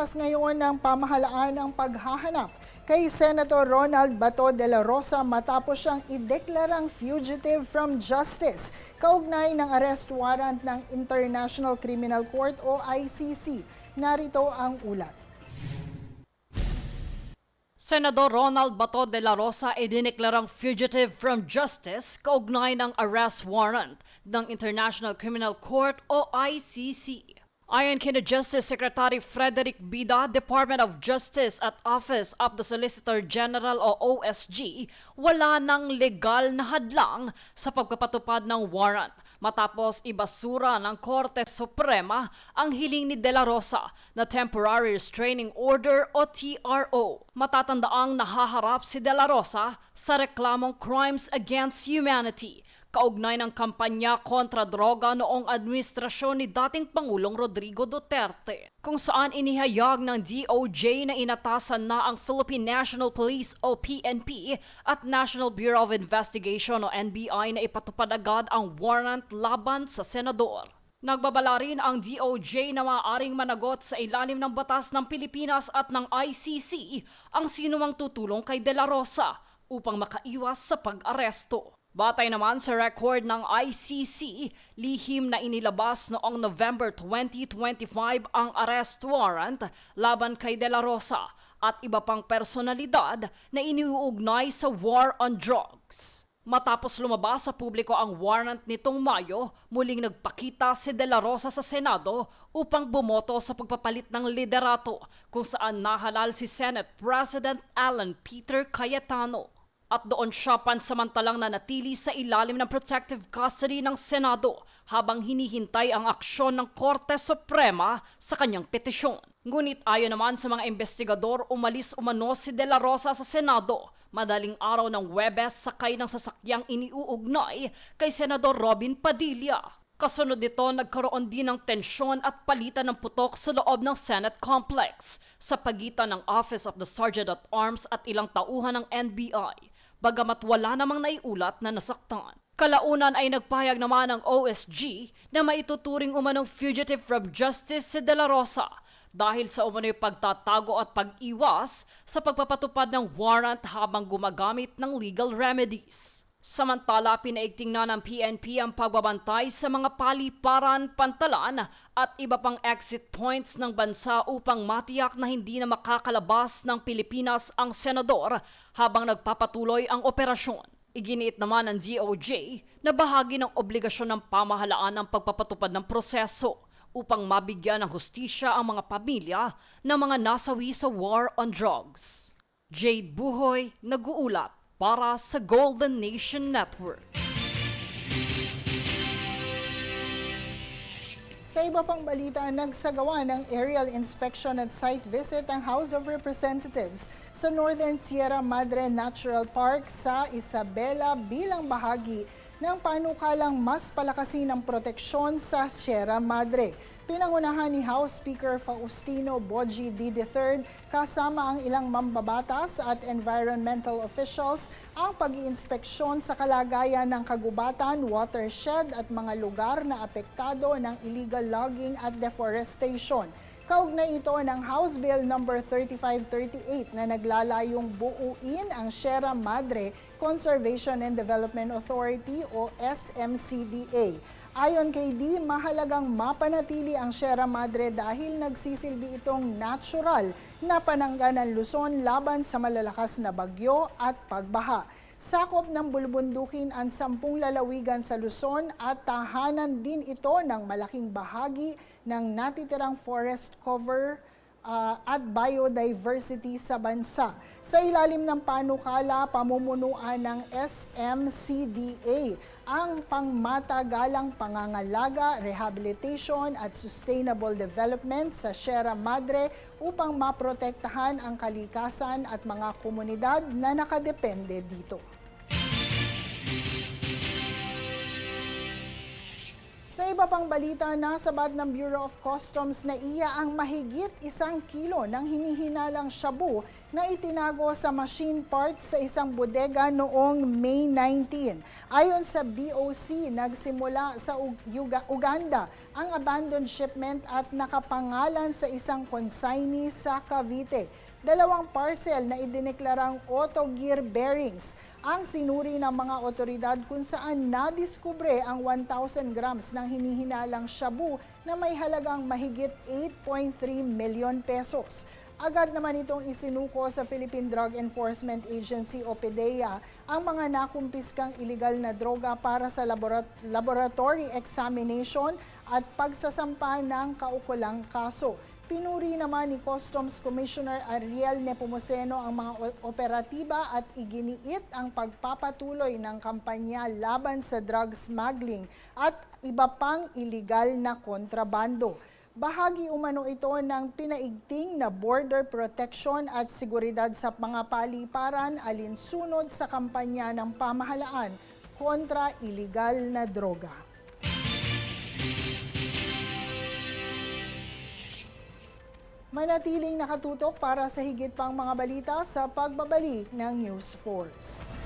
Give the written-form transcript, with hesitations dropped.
Bukas ngayon ng pamahalaan ang paghahanap kay Senator Ronald Bato de la Rosa matapos siyang ideklarang fugitive from justice kaugnay ng arrest warrant ng International Criminal Court o ICC. Narito ang ulat. Senador Ronald Bato de la Rosa ay dineklarang fugitive from justice kaugnay ng arrest warrant ng International Criminal Court o ICC. Ayon kina Justice Secretary Frederick Bida, Department of Justice at Office of the Solicitor General o OSG, wala nang legal na hadlang sa pagpapatupad ng warrant matapos ibasura ng Korte Suprema ang hiling ni De La Rosa na Temporary Restraining Order o TRO. Matatandaang nahaharap si De La Rosa sa reklamong crimes against humanity kaugnay ng kampanya kontra droga noong administrasyon ni dating Pangulong Rodrigo Duterte, kung saan inihayag ng DOJ na inatasan na ang Philippine National Police o PNP at National Bureau of Investigation o NBI na ipatupad agad ang warrant laban sa senador. Nagbabala rin ang DOJ na maaaring managot sa ilalim ng batas ng Pilipinas at ng ICC ang sinumang tutulong kay De La Rosa upang makaiwas sa pag-aresto. Batay naman sa record ng ICC, lihim na inilabas noong November 2025 ang arrest warrant laban kay De La Rosa at iba pang personalidad na iniuugnay sa war on drugs. Matapos lumabas sa publiko ang warrant nitong Mayo, muling nagpakita si De La Rosa sa Senado upang bumoto sa pagpapalit ng liderato kung saan nahalal si Senate President Alan Peter Cayetano. At doon siya pansamantalang nanatili sa ilalim ng protective custody ng Senado habang hinihintay ang aksyon ng Korte Suprema sa kanyang petisyon. Ngunit ayon naman sa mga investigador, umalis umano si De La Rosa sa Senado madaling araw ng Huwebes sakay ng sasakyang iniuugnay kay Senador Robin Padilla. Kasunod nito, nagkaroon din ng tensyon at palitan ng putok sa loob ng Senate Complex sa pagitan ng Office of the Sergeant at Arms at ilang tauhan ng NBI. Bagamat wala namang naiulat na nasaktan. Kalaunan ay nagpahayag naman ng OSG na maituturing umanong fugitive from justice si De La Rosa dahil sa umano'y pagtatago at pag-iwas sa pagpapatupad ng warrant habang gumagamit ng legal remedies. Samantala, pinaigting na ng PNP ang pagbabantay sa mga paliparan, pantalan at iba pang exit points ng bansa upang matiyak na hindi na makakalabas ng Pilipinas ang senador habang nagpapatuloy ang operasyon. Iginiit naman ng DOJ na bahagi ng obligasyon ng pamahalaan ang pagpapatupad ng proseso upang mabigyan ng hustisya ang mga pamilya ng mga nasawi sa war on drugs. Jade Buhoy, nag-uulat para sa Golden Nation Network. Sa iba pang balita, nagsagawa ng aerial inspection at site visit ang House of Representatives sa Northern Sierra Madre Natural Park sa Isabela bilang bahagi ng panukalang mas palakasin ang proteksyon sa Sierra Madre. Pinangunahan ni House Speaker Faustino Boji D. III kasama ang ilang mambabatas at environmental officials ang pag-iinspeksyon sa kalagayan ng kagubatan, watershed at mga lugar na apektado ng illegal logging at deforestation. Kaugnay ito ng House Bill No. 3538 na naglalayong buuin ang Sierra Madre Conservation and Development Authority o SMCDA. Ayon kay D, mahalagang mapanatili ang Sierra Madre dahil nagsisilbi itong natural na panangga ng Luzon laban sa malalakas na bagyo at pagbaha. Sakop ng bulubundukin ang 10 lalawigan sa Luzon at tahanan din ito ng malaking bahagi ng natitirang forest cover at biodiversity sa bansa. Sa ilalim ng panukala, pamumunuan ng SMCDA ang pangmatagalang pangangalaga, rehabilitation at sustainable development sa Sierra Madre upang maprotektahan ang kalikasan at mga komunidad na nakadepende dito. Sa iba pang balita, nasabad ng Bureau of Customs na iya ang mahigit 1 kilo ng hinihinalang shabu na itinago sa machine parts sa isang bodega noong May 19. Ayon sa BOC, nagsimula sa Uganda ang abandoned shipment at nakapangalan sa isang consignee sa Cavite. 2 parcel na idineklarang auto gear bearings ang sinuri ng mga otoridad kung saan nadiskubre ang 1,000 grams ng hinihinalang shabu na may halagang mahigit 8.3 million pesos. Agad naman itong isinuko sa Philippine Drug Enforcement Agency o PDEA ang mga nakumpiskang iligal na droga para sa laboratory examination at pagsasampa ng kaukulang kaso. Pinuri naman ni Customs Commissioner Ariel Nepomuceno ang mga operatiba at iginiit ang pagpapatuloy ng kampanya laban sa drug smuggling at iba pang iligal na kontrabando. Bahagi umano ito ng pinaigting na border protection at seguridad sa mga paliparan alinsunod sa kampanya ng pamahalaan kontra iligal na droga. Manatiling nakatutok para sa higit pang mga balita sa pagbabalik ng News Force.